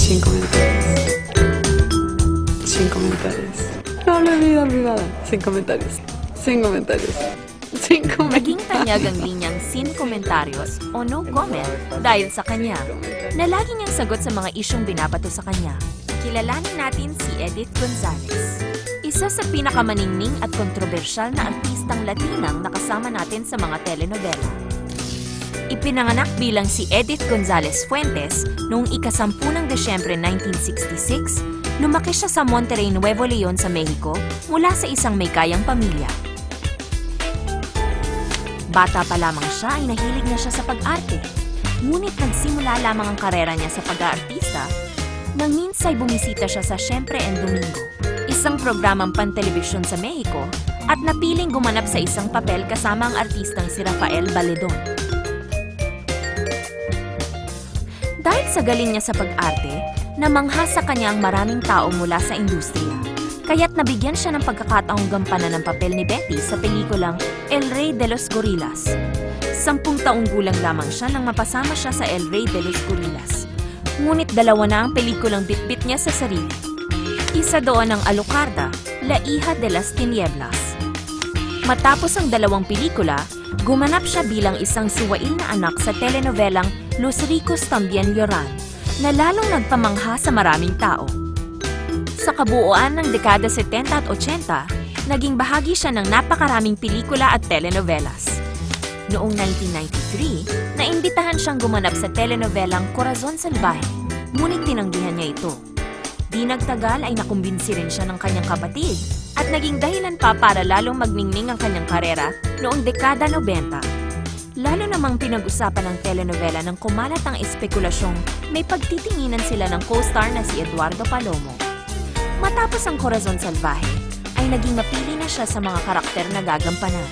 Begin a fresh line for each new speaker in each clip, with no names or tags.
Sin comentarios. Sin comentarios. No, mi vida privada. Sin comentarios. Sin comentarios. Sin comentarios.
Naging tanyag ang linyang sin komentaryos o no comment dahil sa kanya, na lagi niyang sagot sa mga isyong binabato sa kanya. Kilalanin natin si Edith Gonzalez. Isa sa pinakamaningning at kontrobersyal na artistang Latinang nakasama natin sa mga telenovela. Ipinanganak bilang si Edith Gonzalez Fuentes noong ika-10 ng Desyembre 1966, lumaki siya sa Monterrey, Nuevo Leon sa Mexico mula sa isang may kayang pamilya. Bata pa lamang siya ay nahilig na siya sa pag-arte. Ngunit nagsimula lamang ang karera niya sa pag-aartista nang minsay bumisita siya sa Siempre en Domingo, isang programang pantelebisyon sa Mexico, at napiling gumanap sa isang papel kasama ang artistang si Rafael Baledon. Dahil sa galing niya sa pag-arte, namangha sa kanya ang maraming tao mula sa industriya. Kaya't nabigyan siya ng pagkakataong gampanan ng papel ni Betty sa pelikulang El Rey de los Gorillas. 10 taong gulang lamang siya nang mapasama siya sa El Rey de los Gorillas. Ngunit 2 na ang pelikulang bitbit niya sa sarili. Isa doon ang Alucarda, La Hija de las Tinieblas. Matapos ang 2 pelikula, gumanap siya bilang isang suwail na anak sa telenovelang Los Ricos También Lloran, na lalong nagpamangha sa maraming tao. Sa kabuuan ng dekada 70 at 80, naging bahagi siya ng napakaraming pelikula at telenovelas. Noong 1993, naimbitahan siyang gumanap sa telenovelang Corazon Salvaje, ngunit tinanggihan niya ito. Di nagtagal ay nakumbinsi rin siya ng kanyang kapatid at naging dahilan pa para lalong magningning ang kanyang karera noong dekada 90. Lalo namang pinag-usapan ng telenovela nang kumalat ang espekulasyong may pagtitinginan sila ng co-star na si Eduardo Palomo. Matapos ang Corazon Salvaje, ay naging mapili na siya sa mga karakter na gagampanan.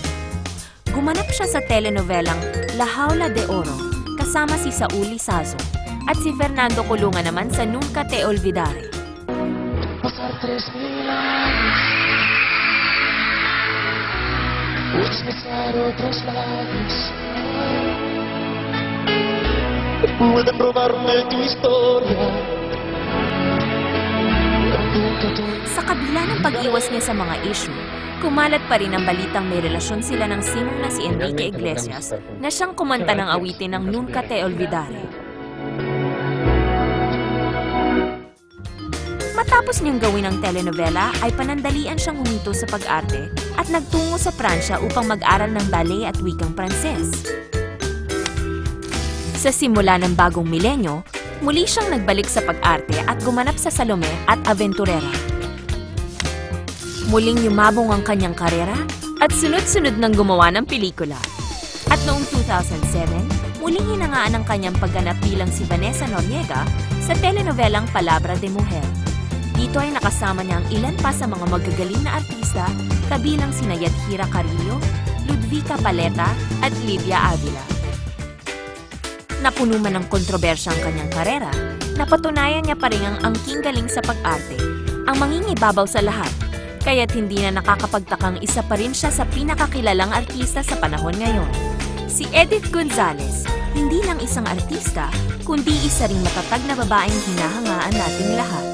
Gumanap siya sa telenovelang La Jaula de Oro kasama si Saul Lizazo at si Fernando Colunga naman sa Nunca Te Olvidaré.
Pasar 3,000 años, besar otros labios, pueden robarme tu historia.
Sa kabila ng pag-iwas niya sa mga issue, kumalat pa rin ang balitang may relasyon sila ng singer na si Enrique Iglesias na siyang kumanta ng awitin ng Nunca Te Olvidaré. Matapos niyang gawin ang telenovela, ay panandalian siyang huminto sa pag-arte at nagtungo sa Pransya upang mag-aral ng ballet at wikang Pranses. Sa simula ng bagong milenyo, muli siyang nagbalik sa pag-arte at gumanap sa Salome at Aventurera. Muling yumabong ang kanyang karera at sunod-sunod nang gumawa ng pelikula. At noong 2007, muling hinangaan ang kanyang pagganap bilang si Vanessa Noriega sa telenovelang Palabra de Mujer. Dito ay nakasama niya ang ilan pa sa mga magagaling na artista kabilang sina Yadhira Carrillo, Ludvika Paleta at Lydia Avila. Napuno man ng kontrobersya ang kanyang karera, napatunayan niya pa rin ang angking galing sa pag-arte, ang mangingibabaw sa lahat, kaya't hindi na nakakapagtakang isa pa rin siya sa pinakakilalang artista sa panahon ngayon. Si Edith Gonzalez, hindi lang isang artista, kundi isa ring matatag na babaeng hinahangaan nating lahat.